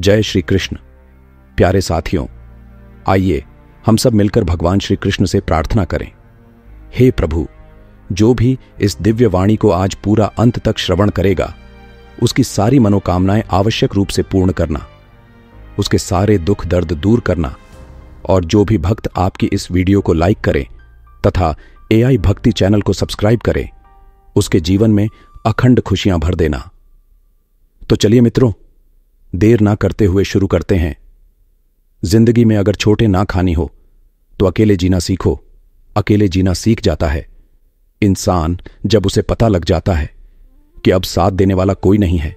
जय श्री कृष्ण। प्यारे साथियों, आइए हम सब मिलकर भगवान श्री कृष्ण से प्रार्थना करें। हे प्रभु, जो भी इस दिव्य वाणी को आज पूरा अंत तक श्रवण करेगा, उसकी सारी मनोकामनाएं आवश्यक रूप से पूर्ण करना, उसके सारे दुख दर्द दूर करना, और जो भी भक्त आपकी इस वीडियो को लाइक करें तथा AI भक्ति चैनल को सब्सक्राइब करें, उसके जीवन में अखंड खुशियां भर देना। तो चलिए मित्रों, देर ना करते हुए शुरू करते हैं। जिंदगी में अगर छोटे ना खानी हो तो अकेले जीना सीखो। अकेले जीना सीख जाता है इंसान जब उसे पता लग जाता है कि अब साथ देने वाला कोई नहीं है।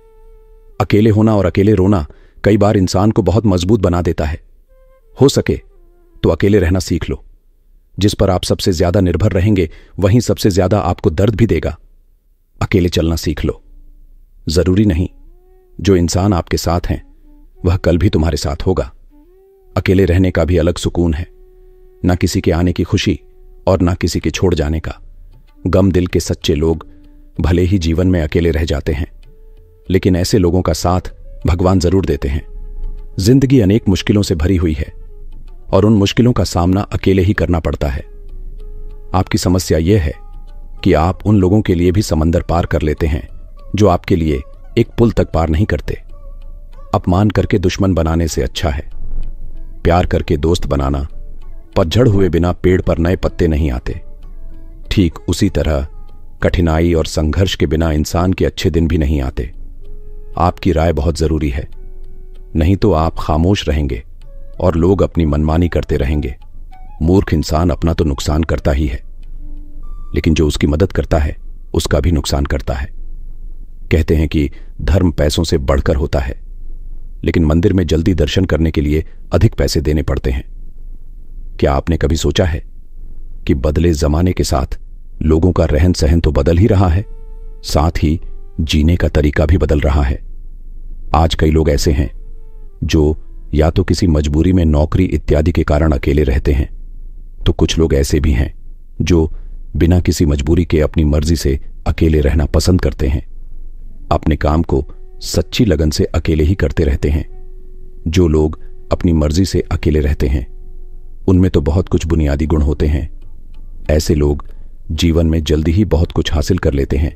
अकेले होना और अकेले रोना कई बार इंसान को बहुत मजबूत बना देता है। हो सके तो अकेले रहना सीख लो। जिस पर आप सबसे ज्यादा निर्भर रहेंगे वहीं सबसे ज्यादा आपको दर्द भी देगा। अकेले चलना सीख लो। जरूरी नहीं जो इंसान आपके साथ हैं वह कल भी तुम्हारे साथ होगा। अकेले रहने का भी अलग सुकून है। ना किसी के आने की खुशी और ना किसी के छोड़ जाने का गम। दिल के सच्चे लोग भले ही जीवन में अकेले रह जाते हैं, लेकिन ऐसे लोगों का साथ भगवान जरूर देते हैं। जिंदगी अनेक मुश्किलों से भरी हुई है और उन मुश्किलों का सामना अकेले ही करना पड़ता है। आपकी समस्या यह है कि आप उन लोगों के लिए भी समंदर पार कर लेते हैं जो आपके लिए एक पुल तक पार नहीं करते। अपमान करके दुश्मन बनाने से अच्छा है प्यार करके दोस्त बनाना। पतझड़ हुए बिना पेड़ पर नए पत्ते नहीं आते। ठीक उसी तरह कठिनाई और संघर्ष के बिना इंसान के अच्छे दिन भी नहीं आते। आपकी राय बहुत जरूरी है, नहीं तो आप खामोश रहेंगे और लोग अपनी मनमानी करते रहेंगे। मूर्ख इंसान अपना तो नुकसान करता ही है, लेकिन जो उसकी मदद करता है उसका भी नुकसान करता है। कहते हैं कि धर्म पैसों से बढ़कर होता है, लेकिन मंदिर में जल्दी दर्शन करने के लिए अधिक पैसे देने पड़ते हैं। क्या आपने कभी सोचा है कि बदले जमाने के साथ लोगों का रहन सहन तो बदल ही रहा है, साथ ही जीने का तरीका भी बदल रहा है। आज कई लोग ऐसे हैं जो या तो किसी मजबूरी में नौकरी इत्यादि के कारण अकेले रहते हैं, तो कुछ लोग ऐसे भी हैं जो बिना किसी मजबूरी के अपनी मर्जी से अकेले रहना पसंद करते हैं। अपने काम को सच्ची लगन से अकेले ही करते रहते हैं। जो लोग अपनी मर्जी से अकेले रहते हैं उनमें तो बहुत कुछ बुनियादी गुण होते हैं। ऐसे लोग जीवन में जल्दी ही बहुत कुछ हासिल कर लेते हैं।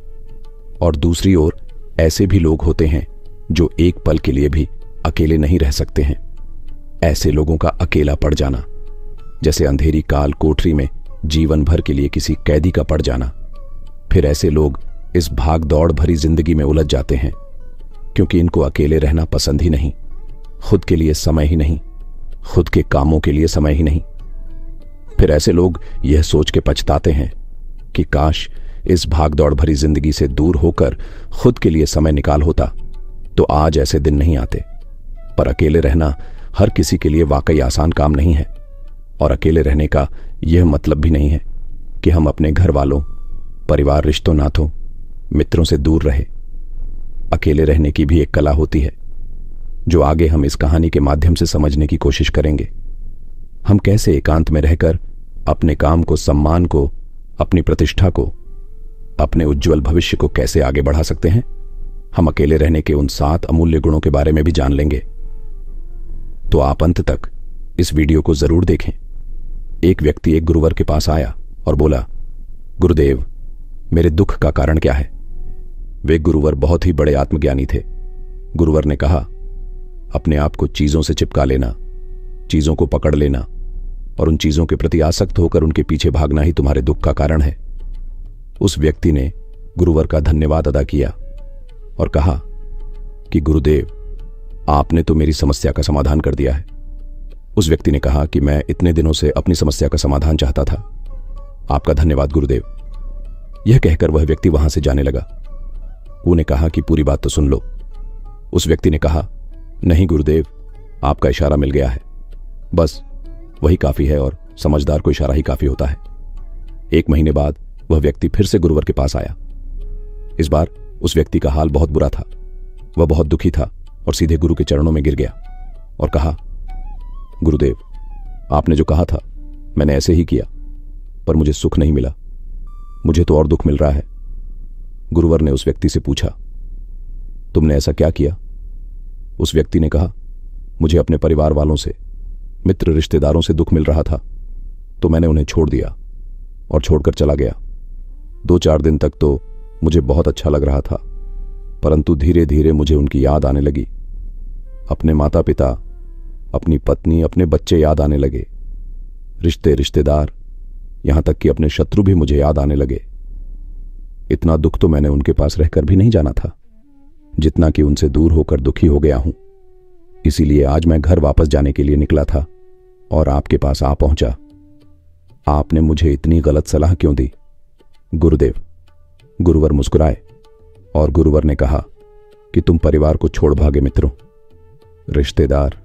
और दूसरी ओर ऐसे भी लोग होते हैं जो एक पल के लिए भी अकेले नहीं रह सकते हैं। ऐसे लोगों का अकेला पड़ जाना जैसे अंधेरी काल कोठरी में जीवन भर के लिए किसी कैदी का पड़ जाना। फिर ऐसे लोग इस भाग दौड़ भरी जिंदगी में उलझ जाते हैं क्योंकि इनको अकेले रहना पसंद ही नहीं। खुद के लिए समय ही नहीं, खुद के कामों के लिए समय ही नहीं। फिर ऐसे लोग यह सोच के पछताते हैं कि काश इस भाग दौड़ भरी जिंदगी से दूर होकर खुद के लिए समय निकाल होता तो आज ऐसे दिन नहीं आते। पर अकेले रहना हर किसी के लिए वाकई आसान काम नहीं है। और अकेले रहने का यह मतलब भी नहीं है कि हम अपने घर वालों, परिवार, रिश्तों, नातों, मित्रों से दूर रहे। अकेले रहने की भी एक कला होती है जो आगे हम इस कहानी के माध्यम से समझने की कोशिश करेंगे। हम कैसे एकांत में रहकर अपने काम को, सम्मान को, अपनी प्रतिष्ठा को, अपने उज्जवल भविष्य को कैसे आगे बढ़ा सकते हैं। हम अकेले रहने के उन 7 अमूल्य गुणों के बारे में भी जान लेंगे। तो आप अंत तक इस वीडियो को जरूर देखें। एक व्यक्ति एक गुरुवर के पास आया और बोला, गुरुदेव, मेरे दुख का कारण क्या है। वे गुरुवर बहुत ही बड़े आत्मज्ञानी थे। गुरुवर ने कहा, अपने आप को चीजों से चिपका लेना, चीजों को पकड़ लेना और उन चीजों के प्रति आसक्त होकर उनके पीछे भागना ही तुम्हारे दुख का कारण है। उस व्यक्ति ने गुरुवर का धन्यवाद अदा किया और कहा कि गुरुदेव, आपने तो मेरी समस्या का समाधान कर दिया है। उस व्यक्ति ने कहा कि मैं इतने दिनों से अपनी समस्या का समाधान चाहता था। आपका धन्यवाद गुरुदेव। यह कहकर वह व्यक्ति वहां से जाने लगा। उन्होंने कहा कि पूरी बात तो सुन लो। उस व्यक्ति ने कहा, नहीं गुरुदेव, आपका इशारा मिल गया है, बस वही काफी है और समझदार को इशारा ही काफी होता है। 1 महीने बाद वह व्यक्ति फिर से गुरुवर के पास आया। इस बार उस व्यक्ति का हाल बहुत बुरा था। वह बहुत दुखी था और सीधे गुरु के चरणों में गिर गया और कहा, गुरुदेव, आपने जो कहा था मैंने ऐसे ही किया, पर मुझे सुख नहीं मिला, मुझे तो और दुख मिल रहा है। गुरुवर ने उस व्यक्ति से पूछा, तुमने ऐसा क्या किया? उस व्यक्ति ने कहा, मुझे अपने परिवार वालों से, मित्र रिश्तेदारों से दुख मिल रहा था, तो मैंने उन्हें छोड़ दिया और छोड़कर चला गया। 2-4 दिन तक तो मुझे बहुत अच्छा लग रहा था, परंतु धीरे धीरे मुझे उनकी याद आने लगी। अपने माता पिता, अपनी पत्नी, अपने बच्चे याद आने लगे। रिश्तेदार, यहां तक कि अपने शत्रु भी मुझे याद आने लगे। इतना दुख तो मैंने उनके पास रहकर भी नहीं जाना था, जितना कि उनसे दूर होकर दुखी हो गया हूं। इसीलिए आज मैं घर वापस जाने के लिए निकला था और आपके पास आ पहुंचा। आपने मुझे इतनी गलत सलाह क्यों दी? गुरुदेव, गुरुवर मुस्कुराए और गुरुवर ने कहा कि तुम परिवार को छोड़ भागे मित्रों, रिश्तेदार,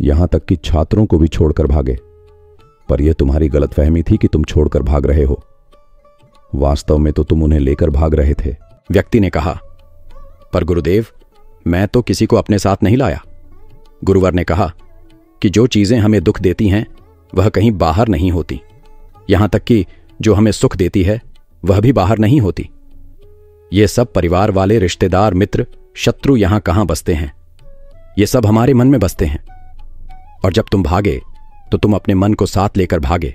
यहां तक कि छात्रों को भी छोड़कर भागे। पर यह तुम्हारी गलतफहमी थी कि तुम छोड़कर भाग रहे हो। वास्तव में तो तुम उन्हें लेकर भाग रहे थे। व्यक्ति ने कहा, पर गुरुदेव, मैं तो किसी को अपने साथ नहीं लाया। गुरुवर ने कहा कि जो चीजें हमें दुख देती हैं वह कहीं बाहर नहीं होती, यहां तक कि जो हमें सुख देती है वह भी बाहर नहीं होती। ये सब परिवार वाले, रिश्तेदार, मित्र, शत्रु यहां कहां बसते हैं? ये सब हमारे मन में बसते हैं। और जब तुम भागे तो तुम अपने मन को साथ लेकर भागे,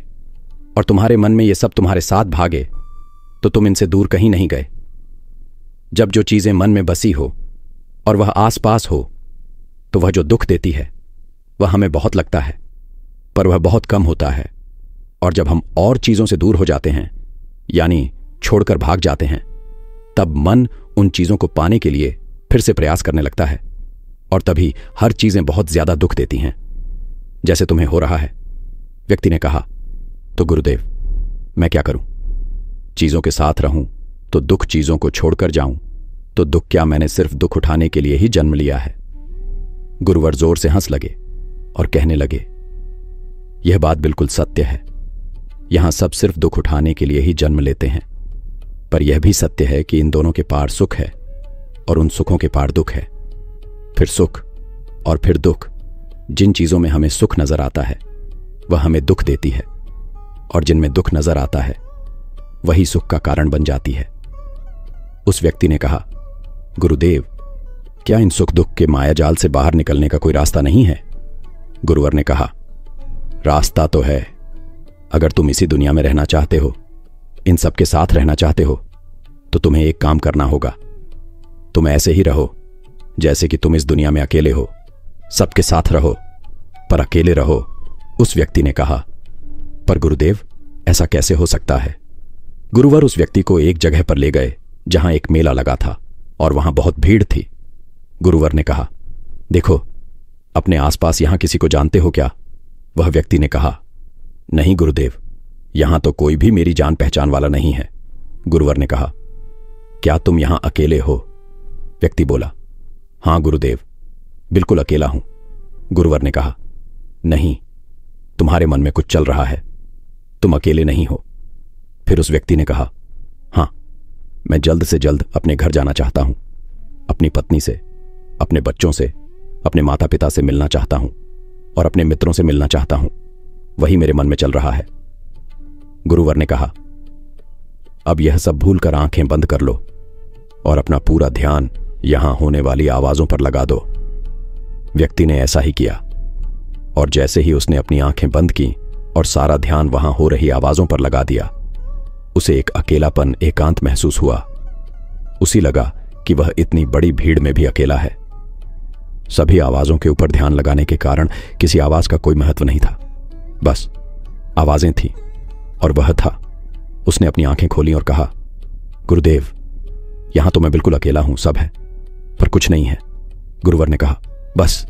और तुम्हारे मन में ये सब तुम्हारे साथ भागे तो तुम इनसे दूर कहीं नहीं गए। जब जो चीजें मन में बसी हो और वह आसपास हो तो वह जो दुख देती है वह हमें बहुत लगता है, पर वह बहुत कम होता है। और जब हम और चीजों से दूर हो जाते हैं, यानी छोड़कर भाग जाते हैं, तब मन उन चीजों को पाने के लिए फिर से प्रयास करने लगता है, और तभी हर चीजें बहुत ज्यादा दुख देती हैं, जैसे तुम्हें हो रहा है। व्यक्ति ने कहा, तो गुरुदेव, मैं क्या करूं? चीजों के साथ रहूं तो दुख, चीजों को छोड़कर जाऊं तो दुख? क्या मैंने सिर्फ दुख उठाने के लिए ही जन्म लिया है? गुरुवर जोर से हंस लगे और कहने लगे, यह बात बिल्कुल सत्य है। यहां सब सिर्फ दुख उठाने के लिए ही जन्म लेते हैं, पर यह भी सत्य है कि इन दोनों के पार सुख है और उन सुखों के पार दुख है, फिर सुख और फिर दुख। जिन चीजों में हमें सुख नजर आता है वह हमें दुख देती है, और जिनमें दुख नजर आता है वही सुख का कारण बन जाती है। उस व्यक्ति ने कहा, गुरुदेव, क्या इन सुख दुख के मायाजाल से बाहर निकलने का कोई रास्ता नहीं है? गुरुवर ने कहा, रास्ता तो है। अगर तुम इसी दुनिया में रहना चाहते हो, इन सबके साथ रहना चाहते हो, तो तुम्हें एक काम करना होगा। तुम ऐसे ही रहो जैसे कि तुम इस दुनिया में अकेले हो। सबके साथ रहो पर अकेले रहो। उस व्यक्ति ने कहा, पर गुरुदेव, ऐसा कैसे हो सकता है? गुरुवर उस व्यक्ति को एक जगह पर ले गए जहां एक मेला लगा था और वहां बहुत भीड़ थी। गुरुवर ने कहा, देखो, अपने आसपास यहां किसी को जानते हो क्या? वह व्यक्ति ने कहा, नहीं गुरुदेव, यहां तो कोई भी मेरी जान पहचान वाला नहीं है। गुरुवर ने कहा, क्या तुम यहां अकेले हो? व्यक्ति बोला, हां गुरुदेव, बिल्कुल अकेला हूं। गुरुवर ने कहा, नहीं, तुम्हारे मन में कुछ चल रहा है, तुम अकेले नहीं हो। फिर उस व्यक्ति ने कहा, हां, मैं जल्द से जल्द अपने घर जाना चाहता हूं, अपनी पत्नी से, अपने बच्चों से, अपने माता पिता से मिलना चाहता हूं और अपने मित्रों से मिलना चाहता हूं। वही मेरे मन में चल रहा है। गुरुवर ने कहा, अब यह सब भूलकर आंखें बंद कर लो और अपना पूरा ध्यान यहां होने वाली आवाजों पर लगा दो। व्यक्ति ने ऐसा ही किया, और जैसे ही उसने अपनी आंखें बंद की और सारा ध्यान वहां हो रही आवाजों पर लगा दिया, उसे एक अकेलापन, एकांत महसूस हुआ। उसे लगा कि वह इतनी बड़ी भीड़ में भी अकेला है। सभी आवाजों के ऊपर ध्यान लगाने के कारण किसी आवाज का कोई महत्व नहीं था, बस आवाजें थीं और वह था। उसने अपनी आंखें खोली और कहा, गुरुदेव, यहां तो मैं बिल्कुल अकेला हूं, सब है पर कुछ नहीं है। गुरुवर ने कहा, बस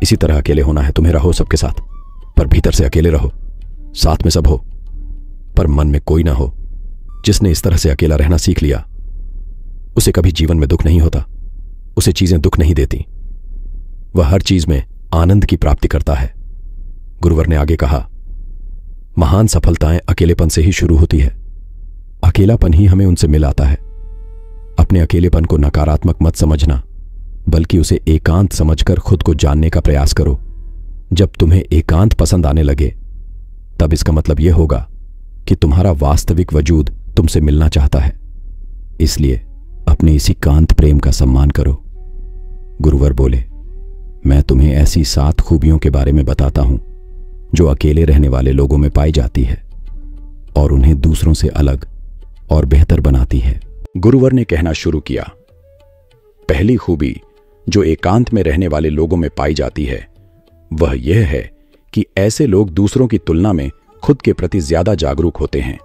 इसी तरह अकेले होना है तुम्हें। रहो सबके साथ, पर भीतर से अकेले रहो। साथ में सब हो पर मन में कोई ना हो। जिसने इस तरह से अकेला रहना सीख लिया, उसे कभी जीवन में दुख नहीं होता, उसे चीजें दुख नहीं देती, वह हर चीज में आनंद की प्राप्ति करता है। गुरुवर ने आगे कहा, महान सफलताएं अकेलेपन से ही शुरू होती है। अकेलापन ही हमें उनसे मिलाता है। अपने अकेलेपन को नकारात्मक मत समझना, बल्कि उसे एकांत समझकर खुद को जानने का प्रयास करो। जब तुम्हें एकांत पसंद आने लगे, तब इसका मतलब यह होगा कि तुम्हारा वास्तविक वजूद तुमसे मिलना चाहता है। इसलिए अपने इसी कांत प्रेम का सम्मान करो। गुरुवर बोले, मैं तुम्हें ऐसी 7 खूबियों के बारे में बताता हूं जो अकेले रहने वाले लोगों में पाई जाती है और उन्हें दूसरों से अलग और बेहतर बनाती है। गुरुवर ने कहना शुरू किया। पहली खूबी जो एकांत में रहने वाले लोगों में पाई जाती है वह यह है कि ऐसे लोग दूसरों की तुलना में खुद के प्रति ज्यादा जागरूक होते हैं।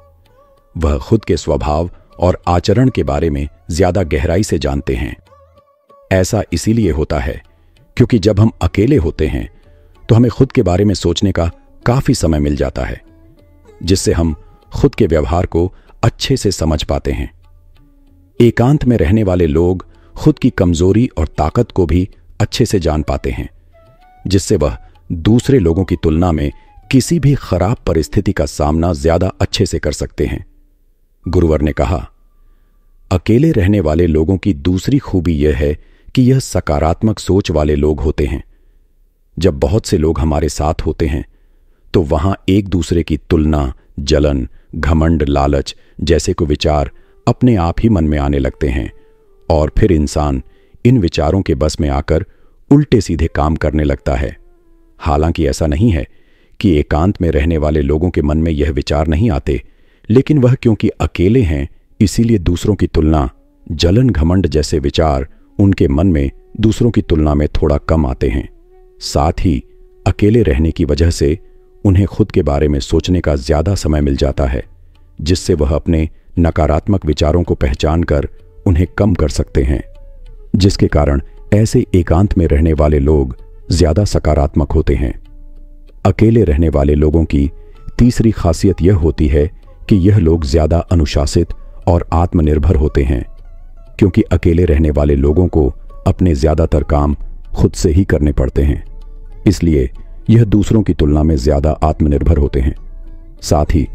वह खुद के स्वभाव और आचरण के बारे में ज्यादा गहराई से जानते हैं। ऐसा इसीलिए होता है क्योंकि जब हम अकेले होते हैं तो हमें खुद के बारे में सोचने का काफी समय मिल जाता है, जिससे हम खुद के व्यवहार को अच्छे से समझ पाते हैं। एकांत में रहने वाले लोग खुद की कमजोरी और ताकत को भी अच्छे से जान पाते हैं, जिससे वह दूसरे लोगों की तुलना में किसी भी खराब परिस्थिति का सामना ज्यादा अच्छे से कर सकते हैं। गुरुवर ने कहा, अकेले रहने वाले लोगों की दूसरी खूबी यह है कि यह सकारात्मक सोच वाले लोग होते हैं। जब बहुत से लोग हमारे साथ होते हैं तो वहां एक दूसरे की तुलना, जलन, घमंड, लालच जैसे को विचार अपने आप ही मन में आने लगते हैं और फिर इंसान इन विचारों के बस में आकर उल्टे सीधे काम करने लगता है। हालांकि ऐसा नहीं है कि एकांत में रहने वाले लोगों के मन में यह विचार नहीं आते, लेकिन वह क्योंकि अकेले हैं इसीलिए दूसरों की तुलना, जलन, घमंड जैसे विचार उनके मन में दूसरों की तुलना में थोड़ा कम आते हैं। साथ ही अकेले रहने की वजह से उन्हें खुद के बारे में सोचने का ज्यादा समय मिल जाता है, जिससे वह अपने नकारात्मक विचारों को पहचानकर उन्हें कम कर सकते हैं, जिसके कारण ऐसे एकांत में रहने वाले लोग ज्यादा सकारात्मक होते हैं। अकेले रहने वाले लोगों की तीसरी खासियत यह होती है कि यह लोग ज्यादा अनुशासित और आत्मनिर्भर होते हैं, क्योंकि अकेले रहने वाले लोगों को अपने ज्यादातर काम खुद से ही करने पड़ते हैं, इसलिए यह दूसरों की तुलना में ज्यादा आत्मनिर्भर होते हैं। साथ ही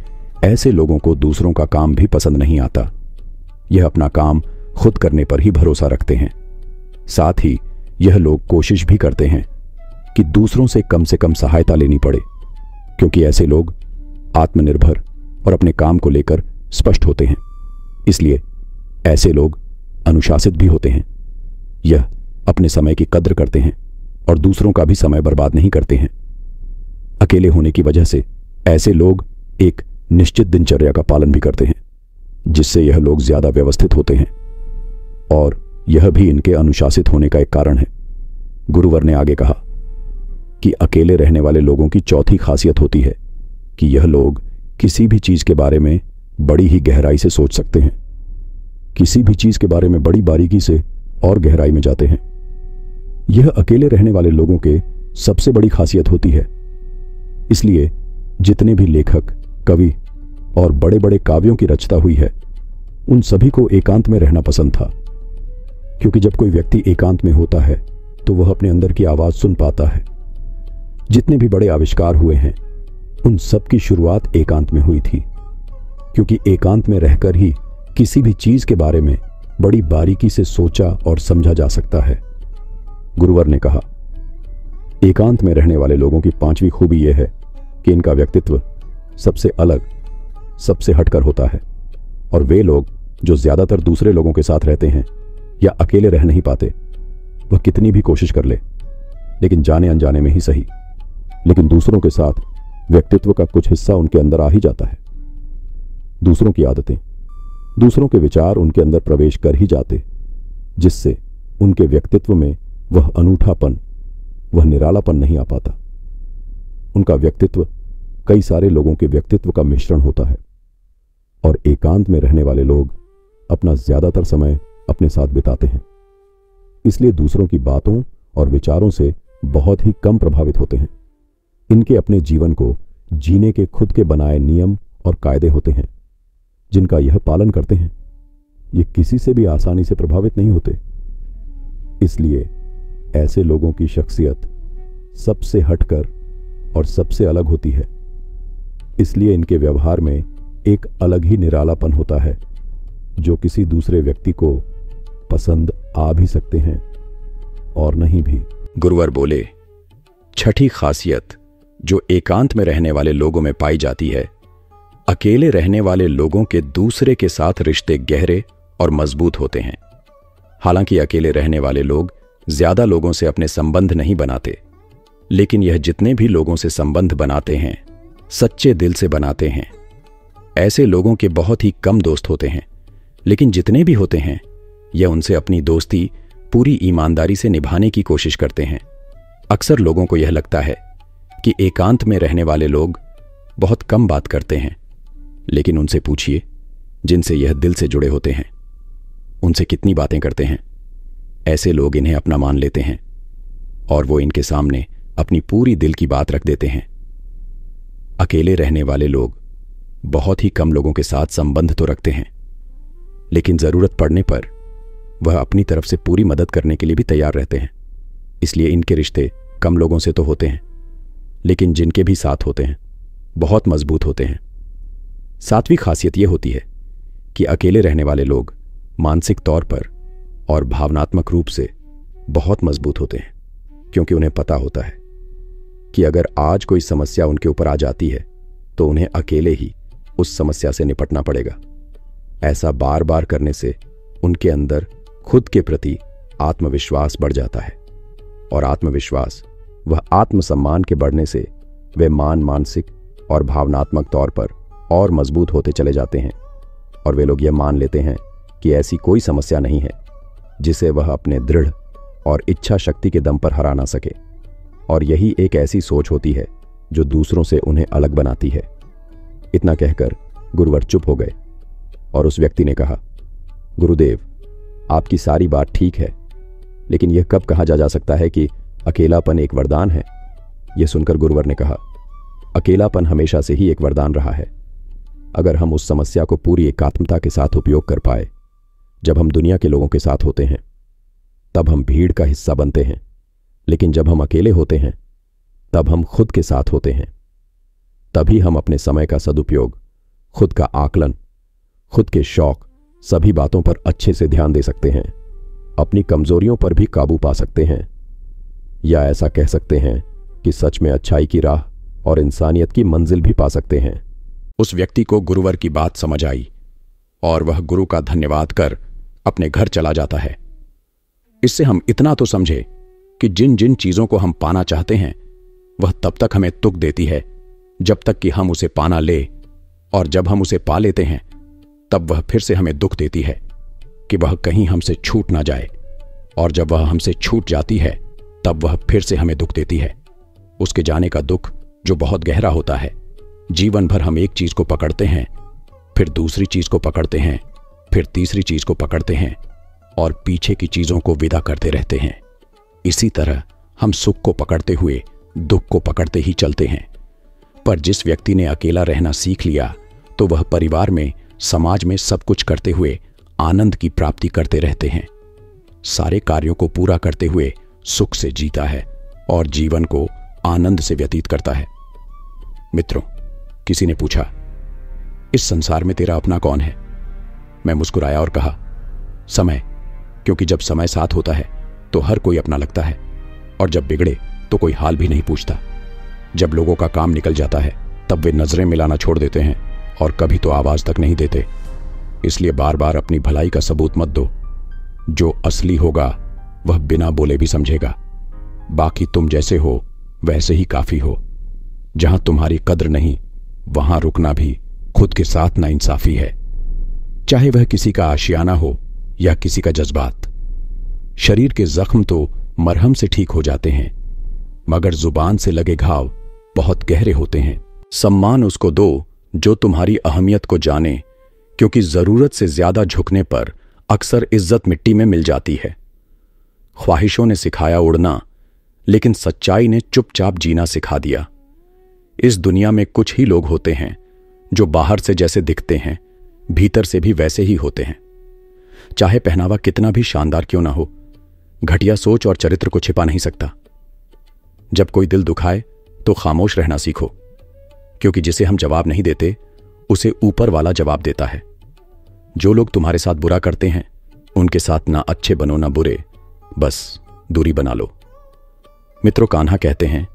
ऐसे लोगों को दूसरों का काम भी पसंद नहीं आता। यह अपना काम खुद करने पर ही भरोसा रखते हैं। साथ ही यह लोग कोशिश भी करते हैं कि दूसरों से कम सहायता लेनी पड़े, क्योंकि ऐसे लोग आत्मनिर्भर और अपने काम को लेकर स्पष्ट होते हैं। इसलिए ऐसे लोग अनुशासित भी होते हैं। यह अपने समय की कद्र करते हैं और दूसरों का भी समय बर्बाद नहीं करते हैं। अकेले होने की वजह से ऐसे लोग एक निश्चित दिनचर्या का पालन भी करते हैं, जिससे यह लोग ज्यादा व्यवस्थित होते हैं और यह भी इनके अनुशासित होने का एक कारण है। गुरुवर ने आगे कहा कि अकेले रहने वाले लोगों की चौथी खासियत होती है कि यह लोग किसी भी चीज के बारे में बड़ी ही गहराई से सोच सकते हैं। किसी भी चीज के बारे में बड़ी बारीकी से और गहराई में जाते हैं। यह अकेले रहने वाले लोगों के सबसे बड़ी खासियत होती है। इसलिए जितने भी लेखक, कवि और बड़े बड़े काव्यों की रचना हुई है, उन सभी को एकांत में रहना पसंद था, क्योंकि जब कोई व्यक्ति एकांत में होता है तो वह अपने अंदर की आवाज सुन पाता है। जितने भी बड़े आविष्कार हुए हैं उन सब की शुरुआत एकांत में हुई थी, क्योंकि एकांत में रहकर ही किसी भी चीज के बारे में बड़ी बारीकी से सोचा और समझा जा सकता है। गुरुवर ने कहा, एकांत में रहने वाले लोगों की पांचवी खूबी यह है कि इनका व्यक्तित्व सबसे अलग, सबसे हटकर होता है और वे लोग जो ज्यादातर दूसरे लोगों के साथ रहते हैं या अकेले रह नहीं पाते, वह कितनी भी कोशिश कर ले, लेकिन जाने अनजाने में ही सही, लेकिन दूसरों के साथ व्यक्तित्व का कुछ हिस्सा उनके अंदर आ ही जाता है। दूसरों की आदतें, दूसरों के विचार उनके अंदर प्रवेश कर ही जाते, जिससे उनके व्यक्तित्व में वह अनूठापन, वह निरालापन नहीं आ पाता। उनका व्यक्तित्व कई सारे लोगों के व्यक्तित्व का मिश्रण होता है और एकांत में रहने वाले लोग अपना ज्यादातर समय अपने साथ बिताते हैं, इसलिए दूसरों की बातों और विचारों से बहुत ही कम प्रभावित होते हैं। इनके अपने जीवन को जीने के खुद के बनाए नियम और कायदे होते हैं, जिनका यह पालन करते हैं। ये किसी से भी आसानी से प्रभावित नहीं होते, इसलिए ऐसे लोगों की शख्सियत सबसे हटकर और सबसे अलग होती है। इसलिए इनके व्यवहार में एक अलग ही निरालापन होता है, जो किसी दूसरे व्यक्ति को पसंद आ भी सकते हैं और नहीं भी। गुरुवर बोले, छठी खासियत जो एकांत में रहने वाले लोगों में पाई जाती है, अकेले रहने वाले लोगों के दूसरे के साथ रिश्ते गहरे और मजबूत होते हैं। हालांकि अकेले रहने वाले लोग ज्यादा लोगों से अपने संबंध नहीं बनाते, लेकिन यह जितने भी लोगों से संबंध बनाते हैं सच्चे दिल से बनाते हैं। ऐसे लोगों के बहुत ही कम दोस्त होते हैं, लेकिन जितने भी होते हैं यह उनसे अपनी दोस्ती पूरी ईमानदारी से निभाने की कोशिश करते हैं। अक्सर लोगों को यह लगता है कि एकांत में रहने वाले लोग बहुत कम बात करते हैं, लेकिन उनसे पूछिए जिनसे यह दिल से जुड़े होते हैं, उनसे कितनी बातें करते हैं। ऐसे लोग इन्हें अपना मान लेते हैं और वो इनके सामने अपनी पूरी दिल की बात रख देते हैं। अकेले रहने वाले लोग बहुत ही कम लोगों के साथ संबंध तो रखते हैं, लेकिन जरूरत पड़ने पर वह अपनी तरफ से पूरी मदद करने के लिए भी तैयार रहते हैं। इसलिए इनके रिश्ते कम लोगों से तो होते हैं, लेकिन जिनके भी साथ होते हैं बहुत मजबूत होते हैं। सातवीं खासियत यह होती है कि अकेले रहने वाले लोग मानसिक तौर पर और भावनात्मक रूप से बहुत मजबूत होते हैं, क्योंकि उन्हें पता होता है कि अगर आज कोई समस्या उनके ऊपर आ जाती है तो उन्हें अकेले ही उस समस्या से निपटना पड़ेगा। ऐसा बार बार करने से उनके अंदर खुद के प्रति आत्मविश्वास बढ़ जाता है, और आत्मविश्वास वह आत्मसम्मान के बढ़ने से वे मानसिक और भावनात्मक तौर पर और मजबूत होते चले जाते हैं, और वे लोग यह मान लेते हैं कि ऐसी कोई समस्या नहीं है जिसे वह अपने दृढ़ और इच्छा शक्ति के दम पर हरा ना सके। और यही एक ऐसी सोच होती है जो दूसरों से उन्हें अलग बनाती है। इतना कहकर गुरुवर चुप हो गए और उस व्यक्ति ने कहा, गुरुदेव, आपकी सारी बात ठीक है, लेकिन यह कब कहा जा सकता है कि अकेलापन एक वरदान है? यह सुनकर गुरुवर ने कहा, अकेलापन हमेशा से ही एक वरदान रहा है। अगर हम उस समस्या को पूरी एकात्मता के साथ उपयोग कर पाए, जब हम दुनिया के लोगों के साथ होते हैं तब हम भीड़ का हिस्सा बनते हैं, लेकिन जब हम अकेले होते हैं तब हम खुद के साथ होते हैं। तभी हम अपने समय का सदुपयोग, खुद का आकलन, खुद के शौक, सभी बातों पर अच्छे से ध्यान दे सकते हैं, अपनी कमजोरियों पर भी काबू पा सकते हैं, या ऐसा कह सकते हैं कि सच में अच्छाई की राह और इंसानियत की मंजिल भी पा सकते हैं। उस व्यक्ति को गुरुवर की बात समझ आई और वह गुरु का धन्यवाद कर अपने घर चला जाता है। इससे हम इतना तो समझे कि जिन जिन चीजों को हम पाना चाहते हैं वह तब तक हमें तुक देती है जब तक कि हम उसे पाना ले, और जब हम उसे पा लेते हैं तब वह फिर से हमें दुख देती है कि वह कहीं हमसे छूट ना जाए, और जब वह हमसे छूट जाती है तब वह फिर से हमें दुख देती है। उसके जाने का दुख जो बहुत गहरा होता है। जीवन भर हम एक चीज को पकड़ते हैं, फिर दूसरी चीज को पकड़ते हैं, फिर तीसरी चीज को पकड़ते हैं, और पीछे की चीजों को विदा करते रहते हैं। इसी तरह हम सुख को पकड़ते हुए दुख को पकड़ते ही चलते हैं। पर जिस व्यक्ति ने अकेला रहना सीख लिया तो वह परिवार में, समाज में सब कुछ करते हुए आनंद की प्राप्ति करते रहते हैं। सारे कार्यों को पूरा करते हुए सुख से जीता है और जीवन को आनंद से व्यतीत करता है। मित्रों, किसी ने पूछा, इस संसार में तेरा अपना कौन है? मैं मुस्कुराया और कहा, समय, क्योंकि जब समय साथ होता है तो हर कोई अपना लगता है, और जब बिगड़े तो कोई हाल भी नहीं पूछता। जब लोगों का काम निकल जाता है तब वे नजरें मिलाना छोड़ देते हैं और कभी तो आवाज तक नहीं देते। इसलिए बार बार अपनी भलाई का सबूत मत दो। जो असली होगा वह बिना बोले भी समझेगा। बाकी तुम जैसे हो वैसे ही काफी हो। जहां तुम्हारी कद्र नहीं वहां रुकना भी खुद के साथ नाइंसाफी है, चाहे वह किसी का आशियाना हो या किसी का जज्बात। शरीर के जख्म तो मरहम से ठीक हो जाते हैं, मगर जुबान से लगे घाव बहुत गहरे होते हैं। सम्मान उसको दो जो तुम्हारी अहमियत को जाने, क्योंकि जरूरत से ज्यादा झुकने पर अक्सर इज्जत मिट्टी में मिल जाती है। ख्वाहिशों ने सिखाया उड़ना, लेकिन सच्चाई ने चुपचाप जीना सिखा दिया। इस दुनिया में कुछ ही लोग होते हैं जो बाहर से जैसे दिखते हैं भीतर से भी वैसे ही होते हैं। चाहे पहनावा कितना भी शानदार क्यों ना हो, घटिया सोच और चरित्र को छिपा नहीं सकता। जब कोई दिल दुखाए तो खामोश रहना सीखो, क्योंकि जिसे हम जवाब नहीं देते उसे ऊपर वाला जवाब देता है। जो लोग तुम्हारे साथ बुरा करते हैं उनके साथ ना अच्छे बनो ना बुरे, बस दूरी बना लो। मित्रों, कान्हा कहते हैं,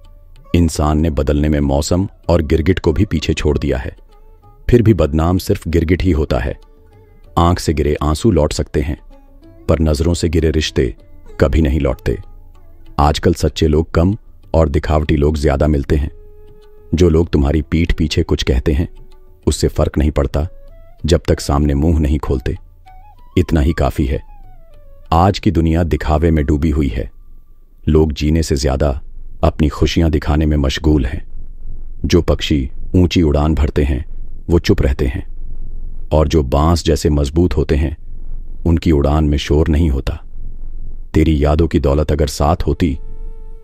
इंसान ने बदलने में मौसम और गिरगिट को भी पीछे छोड़ दिया है, फिर भी बदनाम सिर्फ गिरगिट ही होता है। आंख से गिरे आंसू लौट सकते हैं, पर नजरों से गिरे रिश्ते कभी नहीं लौटते। आजकल सच्चे लोग कम और दिखावटी लोग ज्यादा मिलते हैं। जो लोग तुम्हारी पीठ पीछे कुछ कहते हैं, उससे फर्क नहीं पड़ता जब तक सामने मुंह नहीं खोलते। इतना ही काफी है। आज की दुनिया दिखावे में डूबी हुई है। लोग जीने से ज्यादा अपनी खुशियां दिखाने में मशगूल हैं। जो पक्षी ऊंची उड़ान भरते हैं वो चुप रहते हैं, और जो बांस जैसे मजबूत होते हैं उनकी उड़ान में शोर नहीं होता। तेरी यादों की दौलत अगर साथ होती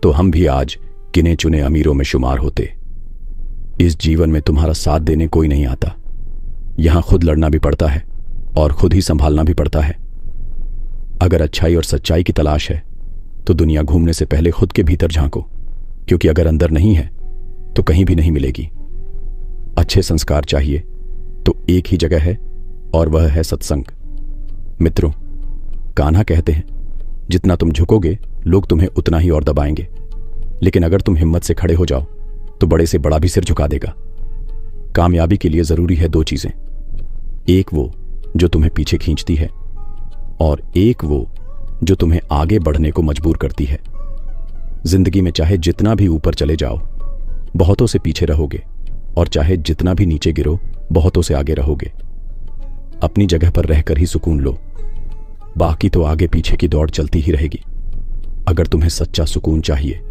तो हम भी आज गिने चुने अमीरों में शुमार होते। इस जीवन में तुम्हारा साथ देने कोई नहीं आता। यहां खुद लड़ना भी पड़ता है और खुद ही संभालना भी पड़ता है। अगर अच्छाई और सच्चाई की तलाश है तो दुनिया घूमने से पहले खुद के भीतर झांको, क्योंकि अगर अंदर नहीं है तो कहीं भी नहीं मिलेगी। अच्छे संस्कार चाहिए तो एक ही जगह है, और वह है सत्संग। मित्रों, कान्हा कहते हैं, जितना तुम झुकोगे लोग तुम्हें उतना ही और दबाएंगे, लेकिन अगर तुम हिम्मत से खड़े हो जाओ तो बड़े से बड़ा भी सिर झुका देगा। कामयाबी के लिए जरूरी है दो चीजें, एक वो जो तुम्हें पीछे खींचती है, और एक वो जो तुम्हें आगे बढ़ने को मजबूर करती है। जिंदगी में चाहे जितना भी ऊपर चले जाओ, बहुतों से पीछे रहोगे, और चाहे जितना भी नीचे गिरो, बहुतों से आगे रहोगे। अपनी जगह पर रहकर ही सुकून लो, बाकी तो आगे पीछे की दौड़ चलती ही रहेगी। अगर तुम्हें सच्चा सुकून चाहिए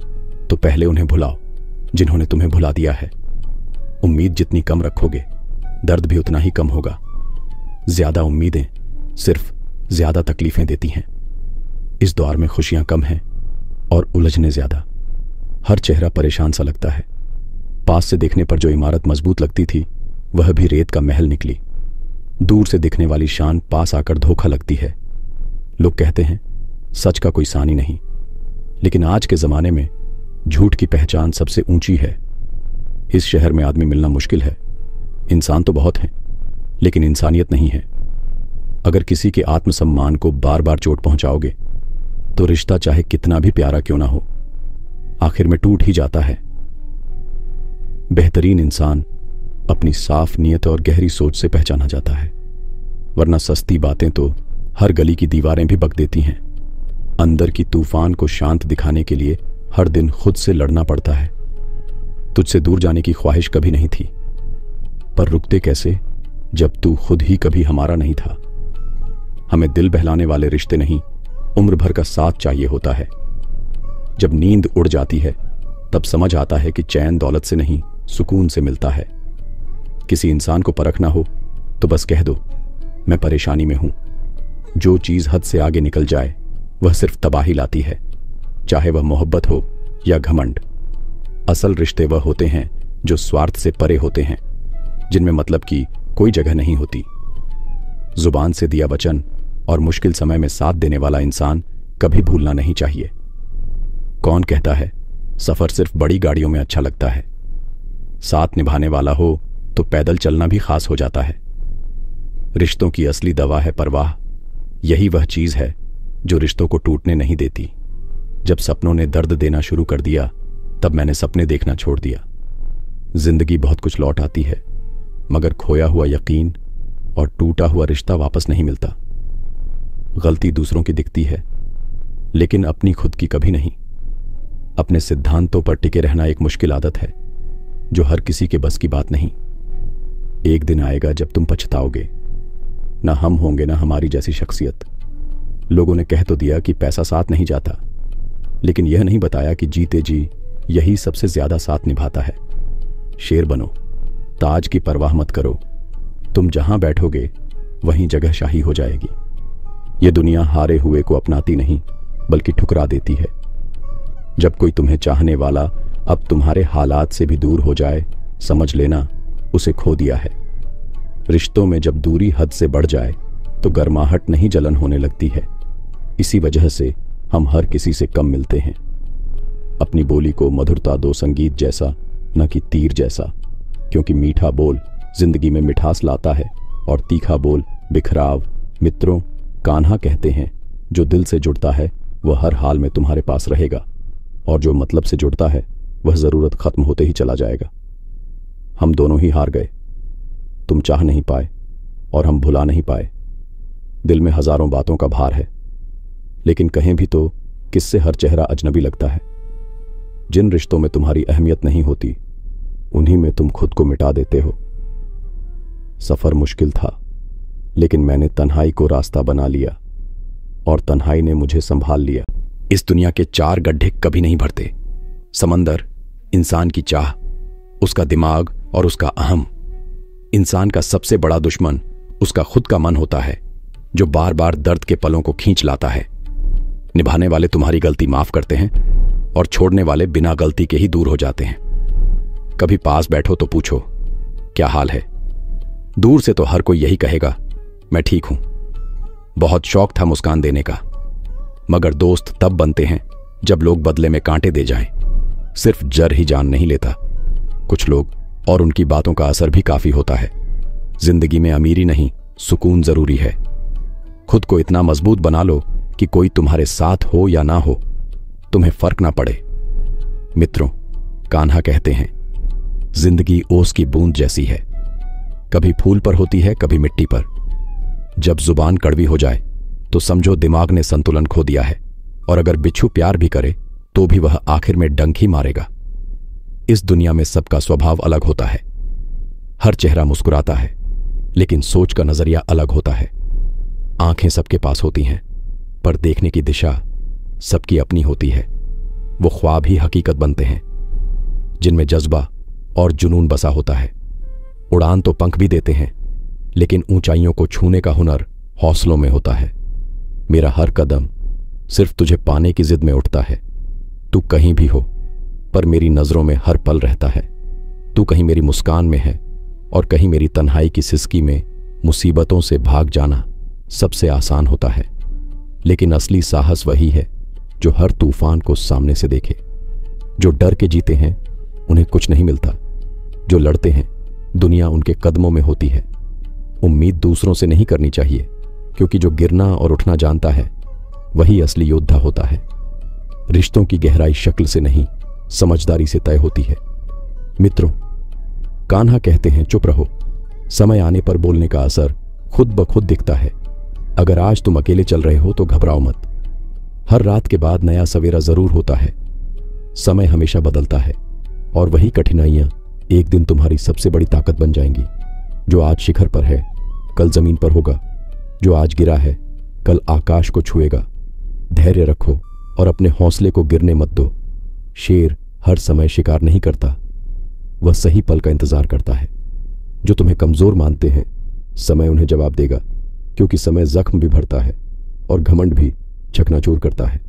तो पहले उन्हें भुलाओ जिन्होंने तुम्हें भुला दिया है। उम्मीद जितनी कम रखोगे, दर्द भी उतना ही कम होगा। ज्यादा उम्मीदें सिर्फ ज्यादा तकलीफें देती हैं। इस दौर में खुशियां कम हैं और उलझने ज्यादा। हर चेहरा परेशान सा लगता है। पास से देखने पर जो इमारत मजबूत लगती थी, वह भी रेत का महल निकली। दूर से दिखने वाली शान पास आकर धोखा लगती है। लोग कहते हैं सच का कोई सानी नहीं, लेकिन आज के जमाने में झूठ की पहचान सबसे ऊंची है। इस शहर में आदमी मिलना मुश्किल है। इंसान तो बहुत हैं, लेकिन इंसानियत नहीं है। अगर किसी के आत्मसम्मान को बार बार चोट पहुंचाओगे तो रिश्ता चाहे कितना भी प्यारा क्यों ना हो, आखिर में टूट ही जाता है। बेहतरीन इंसान अपनी साफ नीयत और गहरी सोच से पहचाना जाता है, वरना सस्ती बातें तो हर गली की दीवारें भी बक देती हैं। अंदर की तूफान को शांत दिखाने के लिए हर दिन खुद से लड़ना पड़ता है। तुझसे दूर जाने की ख्वाहिश कभी नहीं थी, पर रुकते कैसे जब तू खुद ही कभी हमारा नहीं था। हमें दिल बहलाने वाले रिश्ते नहीं, उम्र भर का साथ चाहिए होता है। जब नींद उड़ जाती है तब समझ आता है कि चैन दौलत से नहीं, सुकून से मिलता है। किसी इंसान को परखना हो तो बस कह दो, मैं परेशानी में हूं। जो चीज हद से आगे निकल जाए वह सिर्फ तबाही लाती है, चाहे वह मोहब्बत हो या घमंड। असल रिश्ते वह होते हैं जो स्वार्थ से परे होते हैं, जिनमें मतलब की कोई जगह नहीं होती। जुबान से दिया वचन और मुश्किल समय में साथ देने वाला इंसान कभी भूलना नहीं चाहिए। कौन कहता है सफर सिर्फ बड़ी गाड़ियों में अच्छा लगता है? साथ निभाने वाला हो तो पैदल चलना भी खास हो जाता है। रिश्तों की असली दवा है परवाह। यही वह चीज है जो रिश्तों को टूटने नहीं देती। जब सपनों ने दर्द देना शुरू कर दिया, तब मैंने सपने देखना छोड़ दिया। जिंदगी बहुत कुछ लौट आती है, मगर खोया हुआ यकीन और टूटा हुआ रिश्ता वापस नहीं मिलता। गलती दूसरों की दिखती है, लेकिन अपनी खुद की कभी नहीं। अपने सिद्धांतों पर टिके रहना एक मुश्किल आदत है जो हर किसी के बस की बात नहीं। एक दिन आएगा जब तुम पछताओगे। ना हम होंगे ना हमारी जैसी शख्सियत। लोगों ने कह तो दिया कि पैसा साथ नहीं जाता, लेकिन यह नहीं बताया कि जीते जी यही सबसे ज्यादा साथ निभाता है। शेर बनो, ताज की परवाह मत करो। तुम जहां बैठोगे वहीं जगह शाही हो जाएगी। यह दुनिया हारे हुए को अपनाती नहीं, बल्कि ठुकरा देती है। जब कोई तुम्हें चाहने वाला अब तुम्हारे हालात से भी दूर हो जाए, समझ लेना उसे खो दिया है। रिश्तों में जब दूरी हद से बढ़ जाए तो गर्माहट नहीं जलन होने लगती है। इसी वजह से हम हर किसी से कम मिलते हैं। अपनी बोली को मधुरता दो संगीत जैसा, न कि तीर जैसा, क्योंकि मीठा बोल जिंदगी में मिठास लाता है और तीखा बोल बिखराव। मित्रों, कान्हा कहते हैं, जो दिल से जुड़ता है वह हर हाल में तुम्हारे पास रहेगा, और जो मतलब से जुड़ता है वह जरूरत खत्म होते ही चला जाएगा। हम दोनों ही हार गए। तुम चाह नहीं पाए और हम भुला नहीं पाए। दिल में हजारों बातों का भार है, लेकिन कहें भी तो किससे हर चेहरा अजनबी लगता है। जिन रिश्तों में तुम्हारी अहमियत नहीं होती उन्हीं में तुम खुद को मिटा देते हो। सफर मुश्किल था, लेकिन मैंने तन्हाई को रास्ता बना लिया और तन्हाई ने मुझे संभाल लिया। इस दुनिया के 4 गड्ढे कभी नहीं भरते, समंदर, इंसान की चाह, उसका दिमाग और उसका अहम। इंसान का सबसे बड़ा दुश्मन उसका खुद का मन होता है, जो बार बार दर्द के पलों को खींच लाता है। निभाने वाले तुम्हारी गलती माफ करते हैं और छोड़ने वाले बिना गलती के ही दूर हो जाते हैं। कभी पास बैठो तो पूछो क्या हाल है। दूर से तो हर कोई यही कहेगा, मैं ठीक हूं। बहुत शौक था मुस्कान देने का, मगर दोस्त तब बनते हैं जब लोग बदले में कांटे दे जाएं। सिर्फ जर ही जान नहीं लेता। कुछ लोग और उनकी बातों का असर भी काफी होता है। जिंदगी में अमीरी नहीं, सुकून जरूरी है। खुद को इतना मजबूत बना लो कि कोई तुम्हारे साथ हो या ना हो, तुम्हें फर्क ना पड़े। मित्रों, कान्हा कहते हैं, जिंदगी ओस की बूंद जैसी है, कभी फूल पर होती है, कभी मिट्टी पर। जब जुबान कड़वी हो जाए तो समझो दिमाग ने संतुलन खो दिया है, और अगर बिच्छू प्यार भी करे तो भी वह आखिर में डंक ही मारेगा। इस दुनिया में सबका स्वभाव अलग होता है। हर चेहरा मुस्कुराता है, लेकिन सोच का नजरिया अलग होता है। आंखें सबके पास होती हैं, पर देखने की दिशा सबकी अपनी होती है। वो ख्वाब ही हकीकत बनते हैं जिनमें जज्बा और जुनून बसा होता है। उड़ान तो पंख भी देते हैं, लेकिन ऊंचाइयों को छूने का हुनर हौसलों में होता है। मेरा हर कदम सिर्फ तुझे पाने की जिद में उठता है। तू कहीं भी हो, पर मेरी नजरों में हर पल रहता है। तू कहीं मेरी मुस्कान में है और कहीं मेरी तन्हाई की सिसकी में। मुसीबतों से भाग जाना सबसे आसान होता है, लेकिन असली साहस वही है जो हर तूफान को सामने से देखे। जो डर के जीते हैं उन्हें कुछ नहीं मिलता, जो लड़ते हैं दुनिया उनके कदमों में होती है। उम्मीद दूसरों से नहीं करनी चाहिए, क्योंकि जो गिरना और उठना जानता है वही असली योद्धा होता है। रिश्तों की गहराई शक्ल से नहीं, समझदारी से तय होती है। मित्रों, कान्हा कहते हैं, चुप रहो, समय आने पर बोलने का असर खुद ब खुद दिखता है। अगर आज तुम अकेले चल रहे हो तो घबराओ मत। हर रात के बाद नया सवेरा जरूर होता है। समय हमेशा बदलता है, और वही कठिनाइयां एक दिन तुम्हारी सबसे बड़ी ताकत बन जाएंगी। जो आज शिखर पर है कल जमीन पर होगा, जो आज गिरा है कल आकाश को छुएगा। धैर्य रखो और अपने हौसले को गिरने मत दो। शेर हर समय शिकार नहीं करता, वह सही पल का इंतजार करता है। जो तुम्हें कमजोर मानते हैं, समय उन्हें जवाब देगा, क्योंकि समय जख्म भी भरता है और घमंड भी चकनाचूर करता है।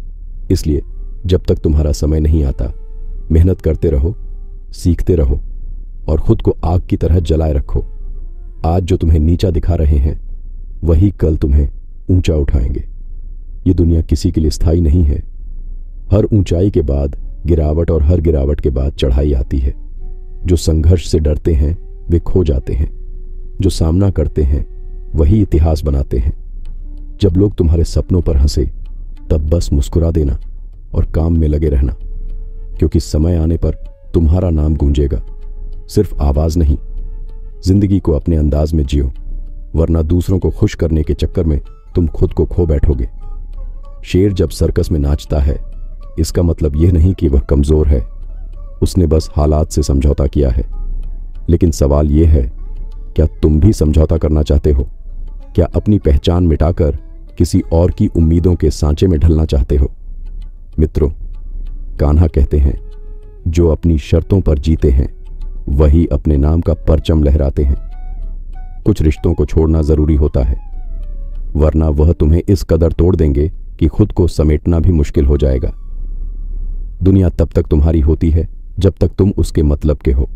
इसलिए जब तक तुम्हारा समय नहीं आता, मेहनत करते रहो, सीखते रहो और खुद को आग की तरह जलाए रखो। आज जो तुम्हें नीचा दिखा रहे हैं वही कल तुम्हें ऊंचा उठाएंगे। ये दुनिया किसी के लिए स्थायी नहीं है। हर ऊंचाई के बाद गिरावट और हर गिरावट के बाद चढ़ाई आती है। जो संघर्ष से डरते हैं वे खो जाते हैं, जो सामना करते हैं वही इतिहास बनाते हैं। जब लोग तुम्हारे सपनों पर हंसे तब बस मुस्कुरा देना और काम में लगे रहना, क्योंकि समय आने पर तुम्हारा नाम गूंजेगा, सिर्फ आवाज नहीं। जिंदगी को अपने अंदाज में जियो, वरना दूसरों को खुश करने के चक्कर में तुम खुद को खो बैठोगे। शेर जब सर्कस में नाचता है, इसका मतलब यह नहीं कि वह कमजोर है, उसने बस हालात से समझौता किया है। लेकिन सवाल यह है, क्या तुम भी समझौता करना चाहते हो? क्या अपनी पहचान मिटाकर किसी और की उम्मीदों के सांचे में ढलना चाहते हो? मित्रों, कान्हा कहते हैं, जो अपनी शर्तों पर जीते हैं वही अपने नाम का परचम लहराते हैं। कुछ रिश्तों को छोड़ना जरूरी होता है, वरना वह तुम्हें इस कदर तोड़ देंगे कि खुद को समेटना भी मुश्किल हो जाएगा। दुनिया तब तक तुम्हारी होती है जब तक तुम उसके मतलब के हो,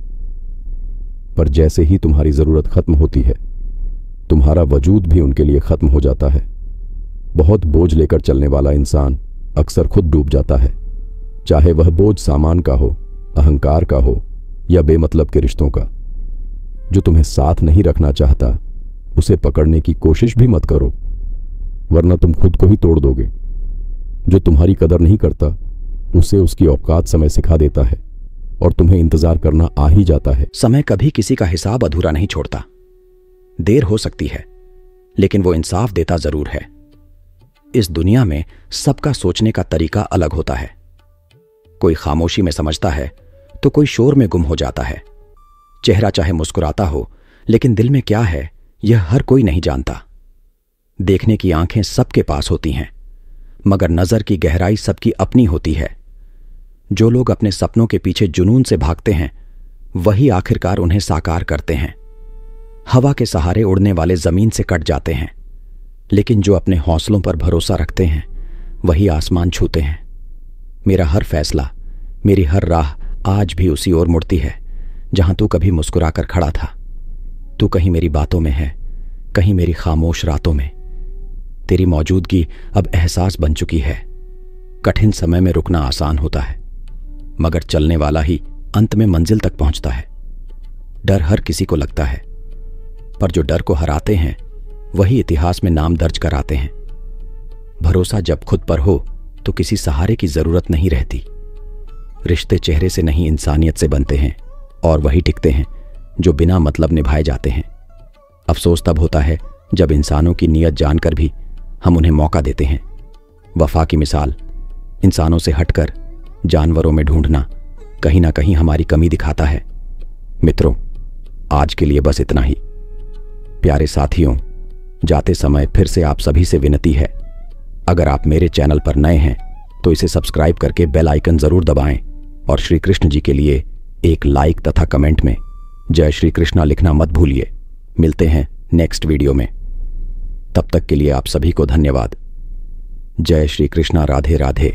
पर जैसे ही तुम्हारी जरूरत खत्म होती है, तुम्हारा वजूद भी उनके लिए खत्म हो जाता है। बहुत बोझ लेकर चलने वाला इंसान अक्सर खुद डूब जाता है, चाहे वह बोझ सामान का हो, अहंकार का हो या बेमतलब के रिश्तों का। जो तुम्हें साथ नहीं रखना चाहता उसे पकड़ने की कोशिश भी मत करो, वरना तुम खुद को ही तोड़ दोगे। जो तुम्हारी कदर नहीं करता उसे उसकी औकात समय सिखा देता है और तुम्हें इंतजार करना आ ही जाता है। समय कभी किसी का हिसाब अधूरा नहीं छोड़ता। देर हो सकती है, लेकिन वो इंसाफ देता जरूर है। इस दुनिया में सबका सोचने का तरीका अलग होता है। कोई खामोशी में समझता है तो कोई शोर में गुम हो जाता है। चेहरा चाहे मुस्कुराता हो, लेकिन दिल में क्या है यह हर कोई नहीं जानता। देखने की आंखें सबके पास होती हैं, मगर नजर की गहराई सबकी अपनी होती है। जो लोग अपने सपनों के पीछे जुनून से भागते हैं, वही आखिरकार उन्हें साकार करते हैं। हवा के सहारे उड़ने वाले जमीन से कट जाते हैं, लेकिन जो अपने हौसलों पर भरोसा रखते हैं, वही आसमान छूते हैं। मेरा हर फैसला, मेरी हर राह आज भी उसी ओर मुड़ती है जहां तू कभी मुस्कुराकर खड़ा था। तू कहीं मेरी बातों में है, कहीं मेरी खामोश रातों में। तेरी मौजूदगी अब एहसास बन चुकी है। कठिन समय में रुकना आसान होता है, मगर चलने वाला ही अंत में मंजिल तक पहुंचता है। डर हर किसी को लगता है, पर जो डर को हराते हैं वही इतिहास में नाम दर्ज कराते हैं। भरोसा जब खुद पर हो तो किसी सहारे की जरूरत नहीं रहती। रिश्ते चेहरे से नहीं इंसानियत से बनते हैं, और वही टिकते हैं जो बिना मतलब निभाए जाते हैं। अफसोस तब होता है जब इंसानों की नीयत जानकर भी हम उन्हें मौका देते हैं। वफा की मिसाल इंसानों से हटकर जानवरों में ढूंढना कहीं ना कहीं हमारी कमी दिखाता है। मित्रों, आज के लिए बस इतना ही। प्यारे साथियों, जाते समय फिर से आप सभी से विनती है, अगर आप मेरे चैनल पर नए हैं तो इसे सब्सक्राइब करके बेल आइकन जरूर दबाएं और श्री कृष्ण जी के लिए एक लाइक तथा कमेंट में जय श्री कृष्णा लिखना मत भूलिए। मिलते हैं नेक्स्ट वीडियो में। तब तक के लिए आप सभी को धन्यवाद। जय श्री कृष्णा। राधे राधे।